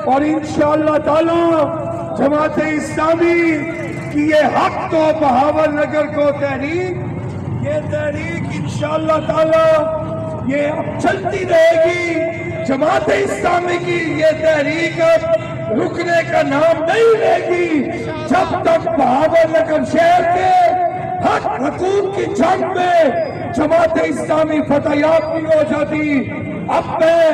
اور انشاءاللہ تعالی جماعت اسلامی کی یہ حق تو بہاول نگر کو تحریک، یہ تحریک انشاءاللہ تعالی یہ اب چلتی رہے گی۔ جماعت اسلامی کی یہ تحریک اب رکنے کا نام نہیں لے گی جب تک بہاول نگر شہر کے حق حقوق کی جنگ میں جماعت اسلامی فتح یاب نہیں ہو جاتی۔ اب میں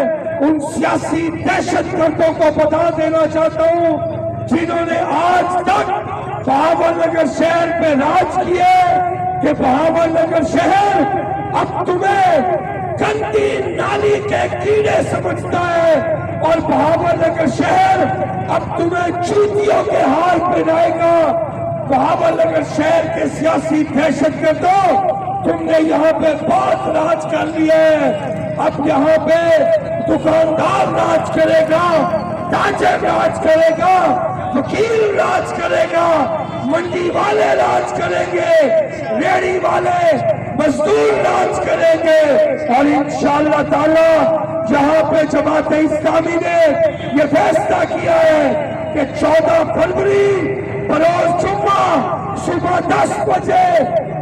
ان سیاسی دہشت گردوں کو بتا دینا چاہتا ہوں جنہوں نے آج تک بہاول نگر شہر پہ راج کیے کہ بہاول نگر شہر اب تمہیں گندی نالی کے کیڑے سمجھتا ہے اور بہاول نگر شہر اب تمہیں چوتیوں کے ہار پہنائے گا۔ بہاول نگر شہر کے سیاسی دہشت گردوں، تم نے یہاں پہ بہت راج کر لیا ہے، اب یہاں پہ دکاندار راج کرے گا، تاجر راج کرے گا، وکیل راج کرے گا، منڈی والے راج کریں گے، ریڑی والے مزدور راج کریں گے۔ اور انشاءاللہ تعالی یہاں پہ جماعت اسلامی نے یہ فیصلہ کیا ہے کہ 14 فروری بروز جمعہ صبح 10 بجے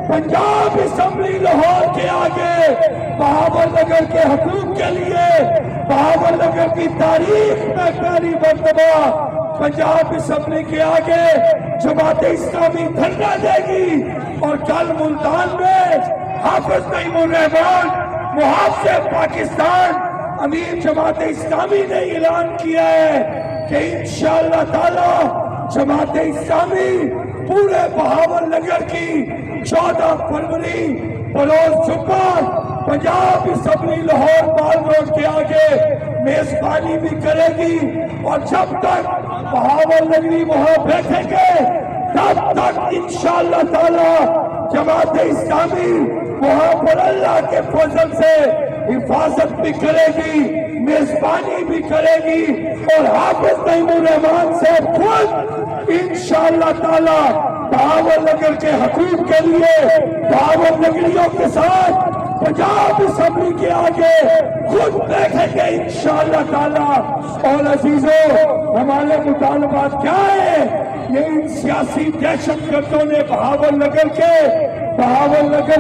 پنجاب اسمبلی لاہور کے آگے بہاول نگر کے حقوق کے لیے، بہاول نگر کی تاریخ میں پہلی مرتبہ پنجاب اسمبلی کے آگے جماعت اسلامی دھرنا دے گی۔ اور کل ملتان میں حافظ نعیم الرحمان محافظ پاکستان امیر جماعت اسلامی نے اعلان کیا ہے کہ انشاءاللہ تعالی جماعت اسلامی پورے بہاول نگر کی 14 فروری بروز جمعہ پنجاب اسمبلی لاہور مال روڈ کے آگے میزبانی بھی کرے گی۔ اور جب تک بہاول نگری وہاں بیٹھیں گے تب تک انشاءاللہ تعالی جماعت اسلامی وہاں پر اللہ کے فضل سے حفاظت بھی کرے گی، میزبانی بھی کرے گی، اور حافظ نعیم الرحمان سے خود انشاءاللہ تعالی بہاول نگر کے حقوق کے لیے بہاول نگریوں کے ساتھ پنجاب اسمبلی کے آگے خود بیٹھیں گے انشاءاللہ تعالی۔ اور عزیزوں، ہمارے مطالبات کیا ہیں؟ یہ ان سیاسی دہشت گردوں نے بہاول نگر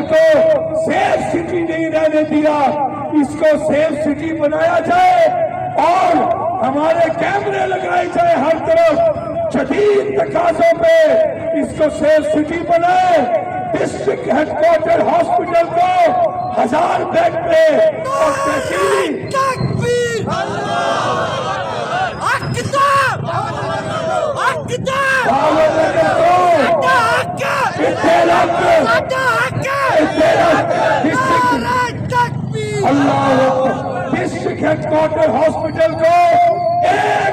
کو سیف سٹی نہیں رہنے دیا، اس کو سیف سٹی بنایا جائے اور ہمارے کیمرے لگائے جائے ہر طرف جدید تقاضوں پہ، اس کو سیف سٹی بنائے، ڈسٹرکٹ ہیڈ کوارٹر ہاسپٹل کو 1000 بیڈ پہ اور تحصیلی ڈسٹرکٹ ہیڈ کوارٹر ہاسپٹل کو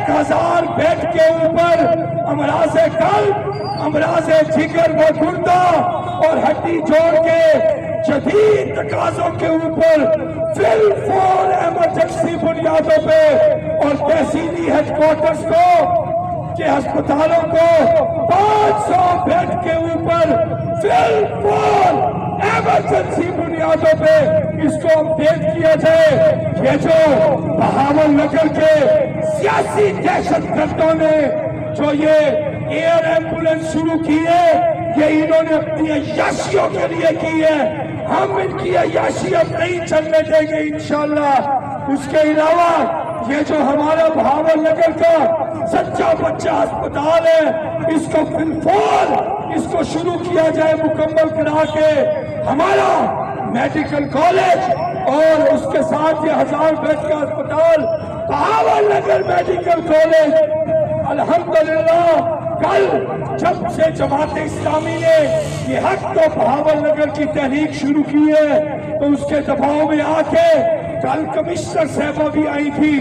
1000 بیڈ کے اوپر امراض قلب، امراض جگر و گردہ اور ہڈی جوڑ کے جدید تقاضوں کے اوپر فل فور ایمرجنسی بنیادوں پہ اور تحصیلی ہیڈ کوارٹرز کو کہ ہسپتالوں کو 500 بیڈ کے اوپر فل فور ایمرجنسی بنیادوں پہ اس کو اپڈیٹ کیا جائے۔ یہ جو بہاول نگر کے سیاسی دہشت گردوں نے جو یہ ایئر ایمبولنس شروع کی ہے، یہ انہوں نے اپنی عیاشیوں کے لیے کی ہے، ہم ان کی عیاشی اب نہیں چلنے دیں گے انشاءاللہ۔ اس کے علاوہ یہ جو ہمارا بہاول نگر کا سچا بچہ ہسپتال ہے، اس کو فل فور اس کو شروع کیا جائے مکمل کرا کے۔ ہمارا میڈیکل کالج اور اس کے ساتھ یہ 1000 بیڈ کا ہسپتال بہاول نگر میڈیکل کالج، الحمدللہ کل جب سے جماعت اسلامی نے یہ حق تو بہاول نگر کی تحریک شروع کی ہے تو اس کے دباؤ میں آ کے کل کمشنر صاحبہ بھی آئی تھی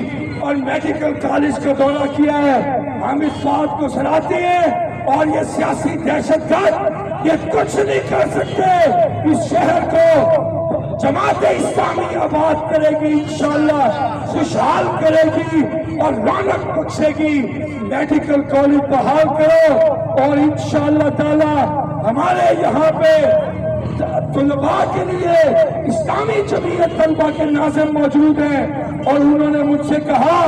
اور میڈیکل کالج کا دورہ کیا ہے۔ ہم اس بات کو سراہتے ہیں اور یہ سیاسی دہشت گرد یہ کچھ نہیں کر سکتے۔ اس شہر کو جماعت اسلامی آباد کرے گی انشاءاللہ، خوشحال کرے گی اور رونق بخشے گی۔ میڈیکل کالج بحال کرو اور انشاءاللہ تعالی ہمارے یہاں پہ طلباء کے لیے اسلامی جمعیت طلباء کے ناظم موجود ہیں اور انہوں نے مجھ سے کہا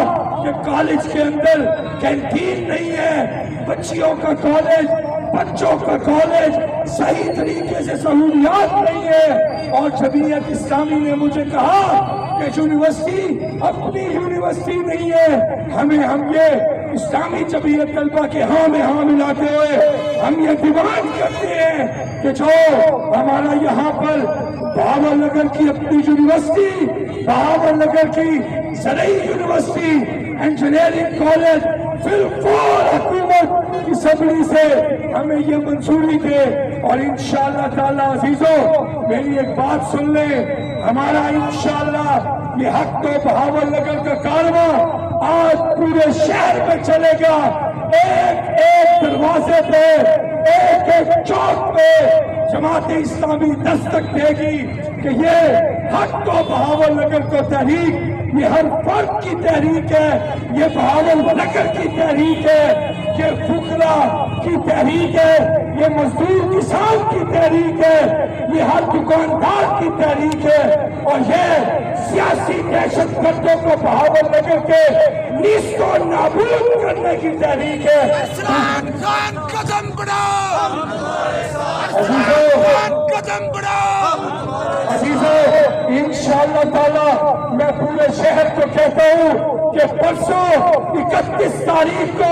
کہ کالج کے اندر کینٹین نہیں ہے، بچیوں کا کالج، بچوں کا کالج صحیح طریقے سے سہولیات نہیں ہے. اور جمعیت اسلامی نے مجھے کہا کہ یونیورسٹی اپنی یونیورسٹی نہیں ہے، ہم یہ اسلامی جمعیت طلبہ کے ہاں میں ہاں ملاتے ہوئے ہم یہ ڈیمانڈ کرتے ہیں کہ جو ہمارا یہاں پر بہاول نگر کی اپنی یونیورسٹی، بہاول نگر کی زرعی یونیورسٹی، انجینئرنگ کالج بالفور حکومت کی اسمبلی سے ہمیں یہ منظوری دے. اور انشاءاللہ تعالی عزیزو میری ایک بات سن لیں، ہمارا انشاءاللہ یہ حق تو بہاول نگر کا کارواں آج پورے شہر میں چلے گا. ایک ایک دروازے پہ، ایک ایک چوک پہ جماعت اسلامی دستک دے گی کہ یہ حق تو بہاول نگر کو تحریک، یہ ہر فرد کی تحریک ہے، یہ بہاول نگر کی تحریک ہے، یہ فقراء کی تحریک ہے، یہ مزدور کسان کی تحریک ہے، یہ ہر دکاندار کی تحریک ہے، اور یہ سیاسی دہشت گردوں کو بہاول نگر کے نیست و نابود کرنے کی تحریک ہے. عمران خان قدم بڑھاؤ، قدم بڑھاؤ. عزیزو انشاءاللہ تعالی میں پورے شہر کو کہتا ہوں کہ پرسوں 31 تاریخ کو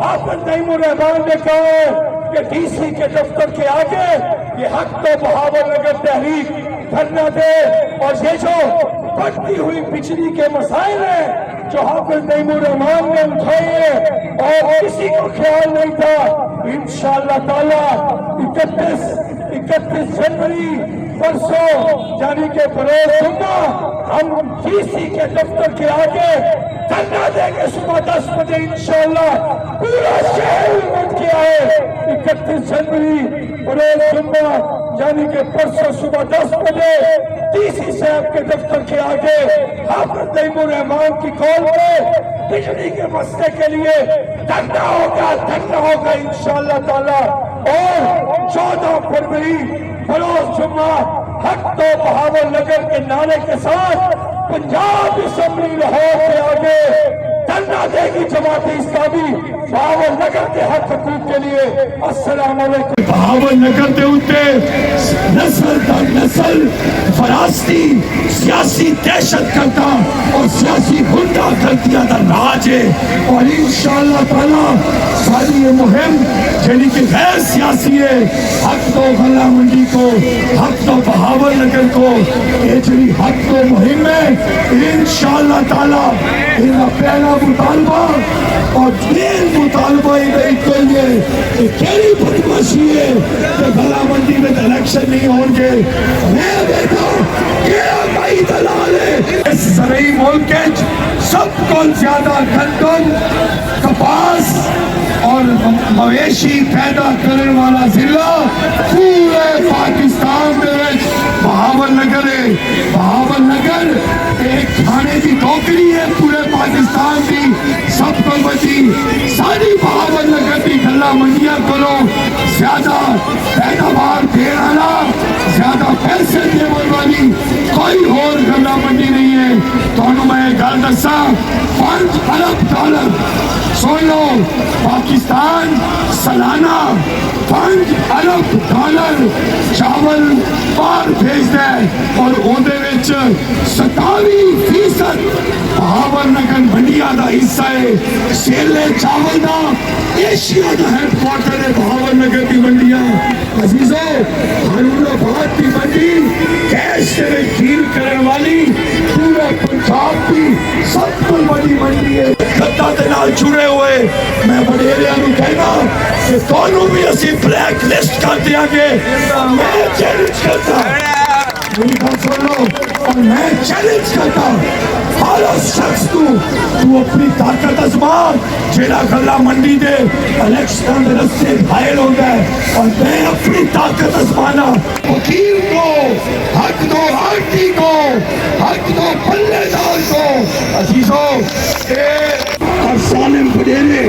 حافظ نعیم الرحمان نے کہا کہ ڈی سی کے دفتر کے آگے یہ حق تو بہاول نگر تحریک دھرنا دے. اور یہ جو بڑھتی ہوئی بجلی کے مسائل ہیں جو حافظ نعیم الرحمان نے اٹھائے اور کسی کو خیال نہیں تھا، انشاءاللہ تعالی 31 جنوری پرسوں یعنی کہ بروز جمعہ ہم ڈی سی کے دفتر کے آگے دھرنا دیں گے صبح 10 بجے انشاءاللہ. پورا شہر اٹھ کے آئے. 31 جنوری بروز جمعہ یعنی کہ پرسوں صبح 10 بجے ڈی سی صاحب کے دفتر کے آگے حافظ نعیم الرحمان کی کال پہ بجلی کے مسئلے کے لیے دھرنا ہوگا انشاءاللہ تعالی. اور 14 فروری بروز جمعہ حق تو بہاول نگر کے نعرے کے ساتھ پنجاب اسمبلی لاہور کے آگے دھرنا دے گی جماعت اسلامی بہاول نگر کے حق حقوق کے لیے. السلام علیکم. بہاول نگر دے اتے نسل در نسل فراستی سیاسی دہشت کرتا اور سیاسی گنڈا گردیاں دا راج ہے. اور انشاءاللہ تعالی ساری یہ مہم جنہی کہ غیر سیاسی ہے، حق تو غلہ منڈی کو، حق تو بہاول نگر کو، یہ جنہی حق تو مہم ہے انشاءاللہ تعالی انہا پہلا مطالبہ اور دین مطالبہ کوئی ہے کہ کیری بدماشی ہے کہ غلہ منڈی میں الیکشن نہیں ہوں گے. میں بیٹا یہ بھائی دلال ہے اس زرعی ملک کے سب کو زیادہ گندم، کپاس اور مویشی پیدا کرنے والا ضلع پورے پاکستان میں بہاول نگر ہے. بہاول نگر ایک کھانے کی ٹوکری ہے پورے پاکستان کی سب کو بچی. ساری بہاول نگر کی گلہ منڈیاں کرو، زیادہ پیداوار دے والا، زیادہ پیسے دے والی کوئی اور گلہ منڈی نہیں ہے. تو میں گل دسا 5 ارب ڈالر سن لو پاکستان سالانہ 5 ارب ڈالر چاول باہر بھیجتا ہے اور اندے وچ 27% بہاول نگر منڈیاں دا حصہ ہے. سیلے چاول دا ایشیا دا ہیڈ کوارٹر ہے بہاول نگر کی منڈیاں. عزیزو ہارون آباد کی منڈی کیش سے کھیل کرنے والی پورے پنجاب کی سب کو بڑی منڈی ہے. خطہ دے نال جڑے ہوئے میں وڈیریاں نوں کہنا کہ تانوں بھی اسی بلیک لسٹ کر دیا گے. میں چیلنج کرتا میری بات سن لو اور میں چیلنج کرتا ہر شخص تو اپنی طاقت ازما جیڑا گلہ منڈی دے الیکشن دے رستے گھائل ہو گئے. اور میں اپنی طاقت ازمانا وکیل کو حق دو، آرٹی کو حق دو، پلے دار کو. عزیزو اور سالم بڑیرے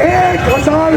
1000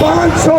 500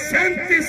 37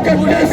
31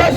10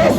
10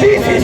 DC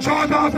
14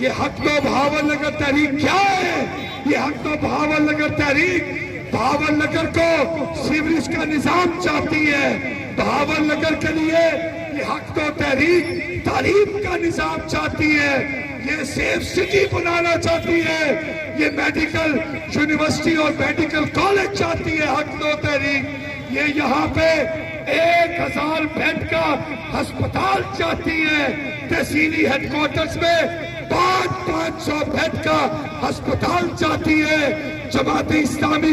یہ حق تو بہاول نگر تحریک کیا ہے؟ یہ حق تو بہاول نگر تحریک بہاول نگر کو سیوریج کا نظام چاہتی ہے. بہاول نگر کے لیے یہ حق تو تحریک تعلیم کا نظام چاہتی ہے. یہ سیف سٹی بنانا چاہتی ہے. یہ میڈیکل یونیورسٹی اور میڈیکل کالج چاہتی ہے حق تو تحریک. یہ یہاں پہ 1000 بیڈ کا ہسپتال چاہتی ہے. تحصیلی ہیڈ کوارٹرز میں 500 بیڈ کا ہسپتال چاہتی ہے. جماعت اسلامی